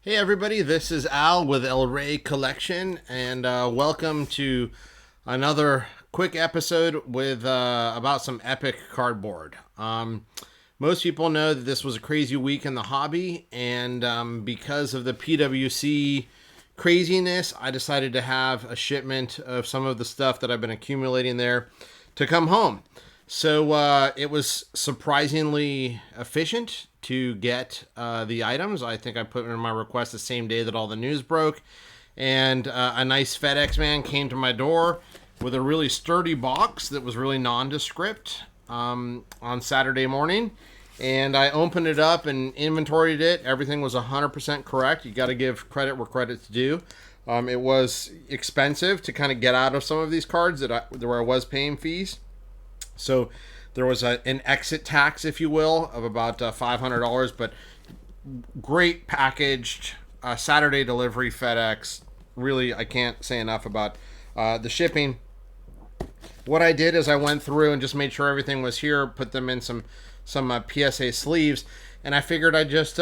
Hey everybody, this is Al with El Rey Collection, and welcome to another quick episode with about some epic cardboard. Most people know that this was a crazy week in the hobby, and because of the PWC craziness, I decided to have a shipment of some of the stuff that I've been accumulating there to come home. So it was surprisingly efficient to get the items. I think I put in my request the same day that all the news broke. And a nice FedEx man came to my door with a really sturdy box that was really nondescript on Saturday morning. And I opened it up and inventoried it. Everything was 100% correct. You got to give credit where credit's due. It was expensive to kind of get out of some of these cards where I was paying fees. So there was an exit tax, if you will, of about $500, but great packaged Saturday delivery FedEx. Really, I can't say enough about the shipping. What I did is I went through and just made sure everything was here, put them in some PSA sleeves, and I figured I'd just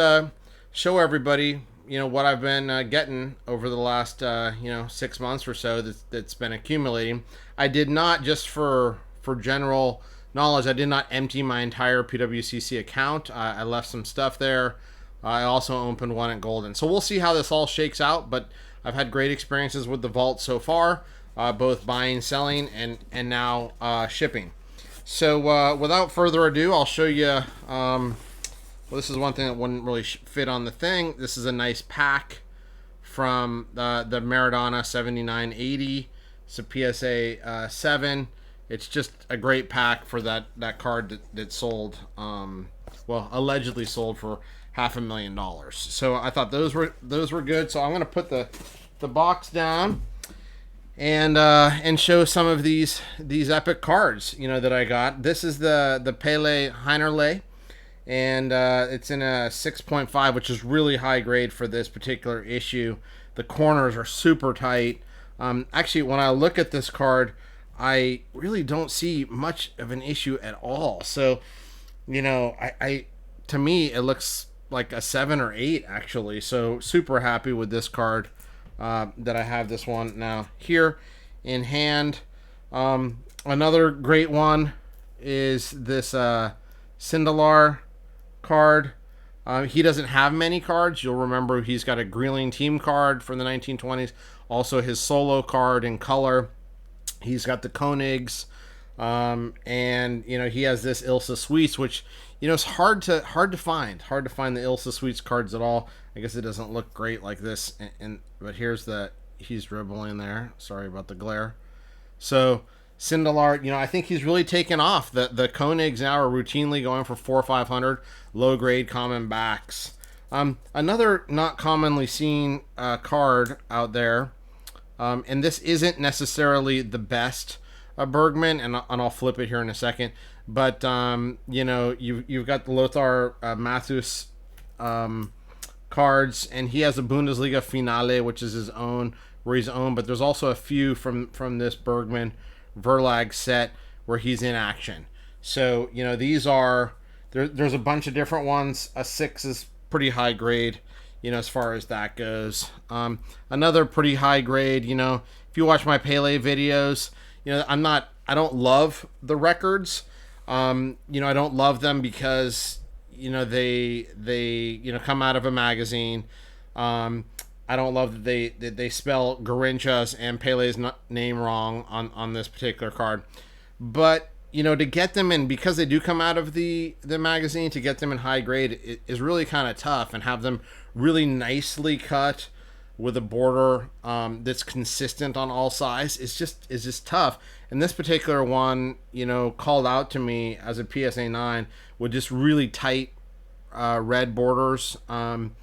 show everybody, what I've been getting over the last 6 months or so that's been accumulating. I did not, just for general knowledge, I did not empty my entire PWCC account. I left some stuff there. I also opened one at Golden. So we'll see how this all shakes out, but I've had great experiences with the vault so far, both buying, selling, and now shipping. So without further ado, I'll show you, this is one thing that wouldn't really fit on the thing. This is a nice pack from the Maradona 7980. It's a PSA 7. It's just a great pack for that card that sold, allegedly sold for $500,000. So I thought those were good. So I'm gonna put the box down and show some of these epic cards that I got. This is the Pele Heinerle, and it's in a 6.5, which is really high grade for this particular issue. The corners are super tight. Actually, when I look at this card, I really don't see much of an issue at all. So, I to me, it looks like a 7 or 8 actually. So super happy with this card that I have this one now here in hand. Another great one is this Sindelar card. He doesn't have many cards. You'll remember he's got a Greeling team card from the 1920s. Also his solo card in color. He's got the Koenigs, and he has this Ilsa Sweets, which it's hard to find the Ilsa Sweets cards at all. I guess it doesn't look great like this, but he's dribbling there. Sorry about the glare. So Sindelar, I think he's really taken off. The Koenigs now are routinely going for 400 or 500 low grade common backs. Another not commonly seen card out there. And this isn't necessarily the best Bergman, and I'll flip it here in a second. But you've got the Lothar Matthäus cards, and he has a Bundesliga Finale, which is his own, where he's owned. But there's also a few from this Bergman Verlag set where he's in action. So these are there's a bunch of different ones. A 6 is pretty high grade, as far as that goes. Another pretty high grade, if you watch my Pele videos, I don't love the records. I don't love them because, they come out of a magazine. I don't love that they spell Garrincha's and Pele's name wrong on this particular card. But, to get them in, because they do come out of the magazine, to get them in high grade is really kind of tough, and have them really nicely cut with a border that's consistent on all sides is just tough. And this particular one, called out to me as a PSA 9 with just really tight red borders. And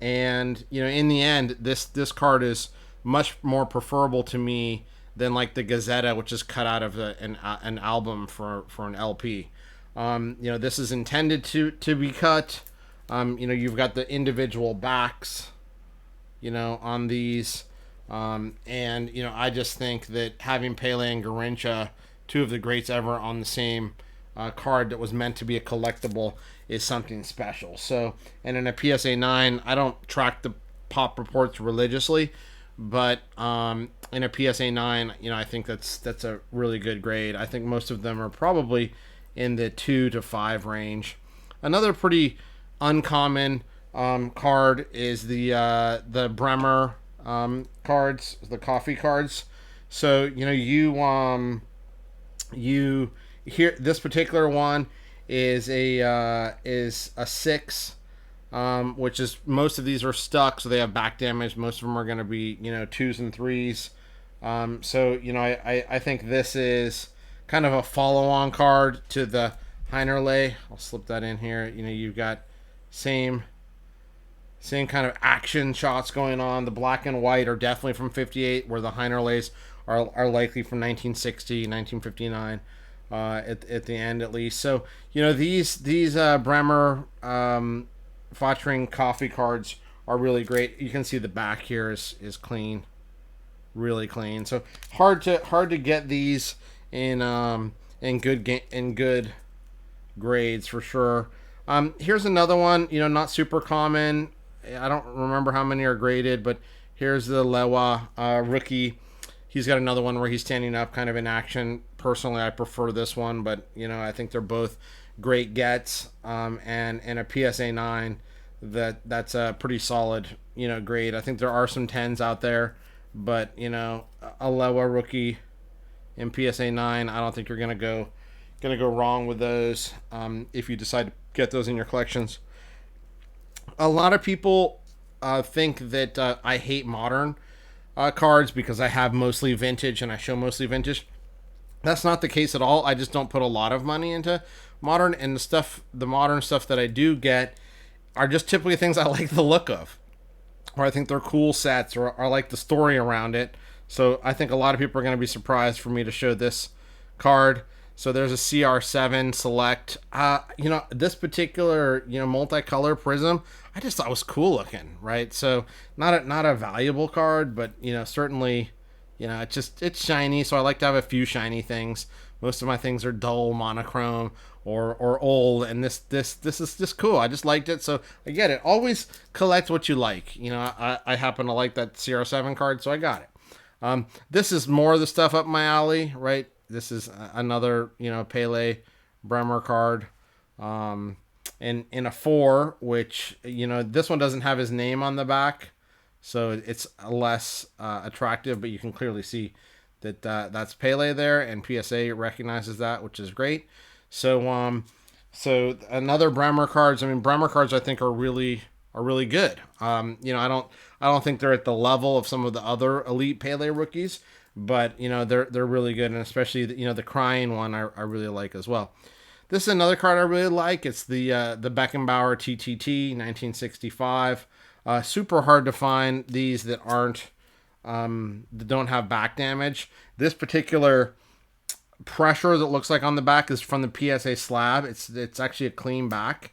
in the end, this card is much more preferable to me than like the Gazzetta, which is cut out of an album for an LP. This is intended to be cut. You've got the individual backs, on these. I just think that having Pele and Garrincha, two of the greats ever, on the same card that was meant to be a collectible is something special. So, and in a PSA 9, I don't track the pop reports religiously, but in a PSA 9, I think that's a really good grade. I think most of them are probably in the 2 to 5 range. Another pretty uncommon card is the Bremer cards, the coffee cards. So you here, this particular one is a 6, which is, most of these are stuck, so they have back damage. Most of them are going to be 2s and 3s. So I think this is kind of a follow-on card to the Heinerley. I'll slip that in here. You've got same kind of action shots going on. The black and white are definitely from 58, where the Heinerleys are likely from 1960, 1959, at the end at least. So these Bremer Fottering coffee cards are really great. You can see the back here is clean, really clean. So hard to get these in good grades for sure. Here's another one, not super common. I don't remember how many are graded, but here's the Lewa rookie. He's got another one where he's standing up kind of in action. Personally, I prefer this one, but I think they're both great gets. And a PSA 9, that's a pretty solid grade. I think there are some 10s out there, but a Lewa rookie in PSA 9, I don't think you're gonna go wrong with those if you decide to get those in your collections. A lot of people think that I hate modern cards because I have mostly vintage and I show mostly vintage. That's not the case at all. I just don't put a lot of money into modern, and the modern stuff that I do get are just typically things I like the look of, or I think they're cool sets, or I like the story around it. So I think a lot of people are going to be surprised for me to show this card. So there's a CR7 Select. This particular multicolor prism, I just thought was cool looking, right? So not a valuable card, but certainly it's shiny. So I like to have a few shiny things. Most of my things are dull monochrome or old, and this is just cool. I just liked it, so I get it. Always collect what you like. I happen to like that CR7 card, so I got it. This is more of the stuff up my alley, right? This is another, Pele Bremer card. In a 4, which, this one doesn't have his name on the back, so it's less attractive, but you can clearly see that that's Pele there, and PSA recognizes that, which is great. So another Bremer cards. I mean, Bremer cards I think are really good. I don't think they're at the level of some of the other elite Pele rookies, but they're really good, and especially the crying one I really like as well. This is another card I really like. It's the Beckenbauer Ttt 1965. Super hard to find these that don't have back damage. This particular pressure that looks like on the back is from the PSA slab. It's actually a clean back.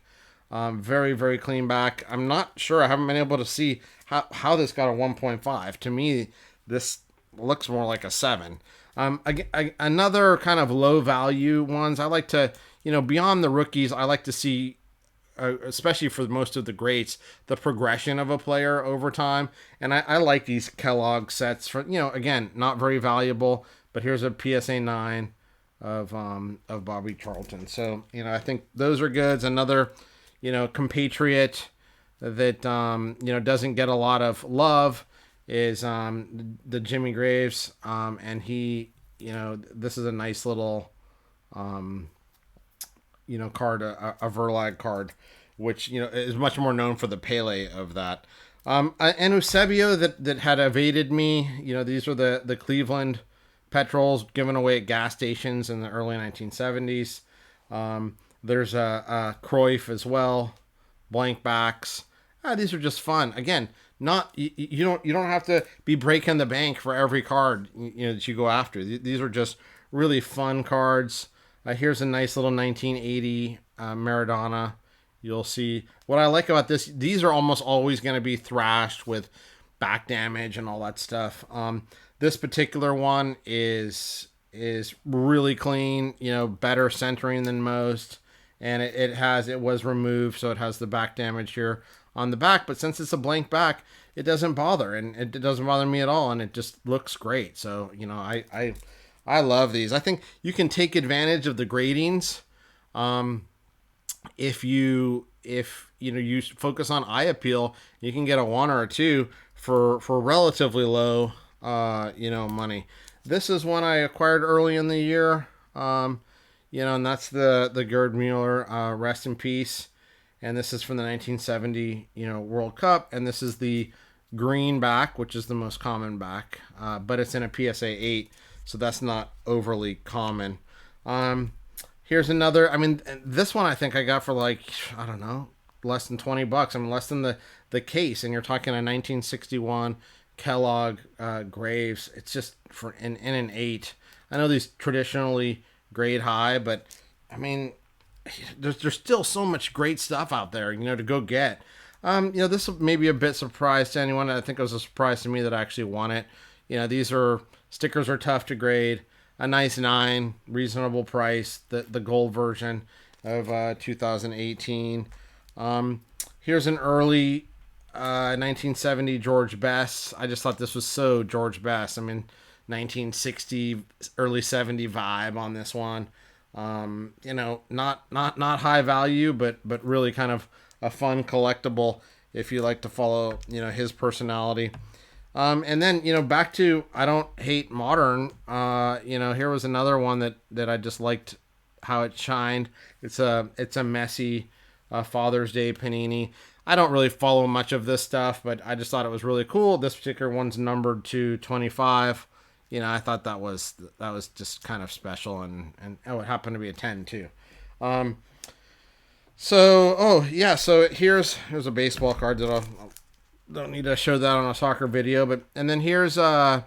Very, very clean back. I'm not sure. I haven't been able to see how this got a 1.5. To me, this looks more like a 7. Another kind of low value ones. I like to, beyond the rookies, I like to see, especially for most of the greats, the progression of a player over time. And I like these Kellogg sets for, again, not very valuable, but here's a PSA 9 of Bobby Charlton. So, I think those are goods. Another, compatriot that, doesn't get a lot of love is the Jimmy Graves. And he, this is a nice little, card, a Verlag card, which, is much more known for the Pele of that. An Eusebio that had evaded me. These are the Cleveland petrols given away at gas stations in the early 1970s. There's a Cruyff as well, blank backs. These are just fun. Again, not you don't have to be breaking the bank for every card that you go after. These are just really fun cards. Here's a nice little 1980 Maradona. You'll see what I like about this. These are almost always going to be thrashed with back damage and all that stuff. This particular one is really clean, better centering than most, and it was removed, so it has the back damage here on the back, but since it's a blank back, it doesn't bother, and it doesn't bother me at all, and it just looks great. So, I love these. I think you can take advantage of the gradings if you focus on eye appeal. You can get a 1 or a 2 for relatively low money. This is one I acquired early in the year. And that's the Gerd Mueller, rest in peace. And this is from the 1970 World Cup, and this is the green back, which is the most common back, but it's in a PSA 8, so that's not overly common. Here's another. I mean, this one I think I got for I don't know, less than $20. I mean, less than the case, and you're talking a 1961 Kellogg Graves. It's just in an 8. I know these traditionally grade high, but I mean, there's still so much great stuff out there, to go get. This may be a bit surprise to anyone. I think it was a surprise to me that I actually won it. Stickers are tough to grade. A nice 9, reasonable price. The gold version of 2018. Here's an early 1970 George Bess. I just thought this was so George Bess. I mean, 1960, early 70 vibe on this one. Not high value, but really kind of a fun collectible if you like to follow, his personality. And then, back to I don't hate modern. Here was another one that I just liked how it shined. It's a messy Father's Day Panini. I don't really follow much of this stuff, but I just thought it was really cool. This particular one's numbered to 25. I thought that was just kind of special, and it happened to be a 10 too. So here's a baseball card that I don't need to show that on a soccer video, and then here's a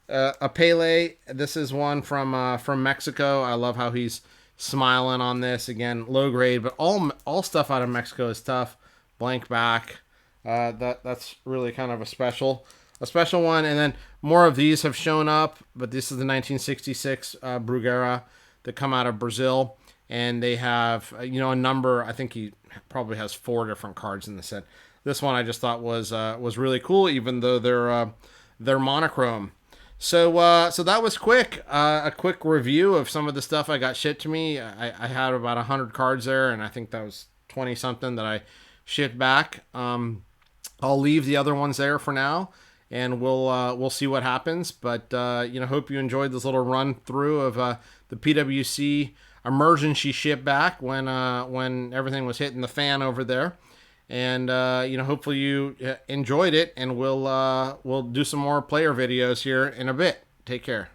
Pele. This is one from Mexico. I love how he's smiling on this. Again, low grade, but all stuff out of Mexico is tough. Blank back. That's really kind of a special one. And then more of these have shown up, but this is the 1966 Bruguera that come out of Brazil, and they have a number. I think he probably has 4 different cards in the set. This one I just thought was really cool, even though they're monochrome. So that was quick. A quick review of some of the stuff I got shipped to me. I had about 100 cards there, and I think that was 20 something that I shipped back. I'll leave the other ones there for now, and we'll see what happens. But hope you enjoyed this little run through of the PWC emergency ship back when everything was hitting the fan over there. And hopefully you enjoyed it, and we'll do some more player videos here in a bit. Take care.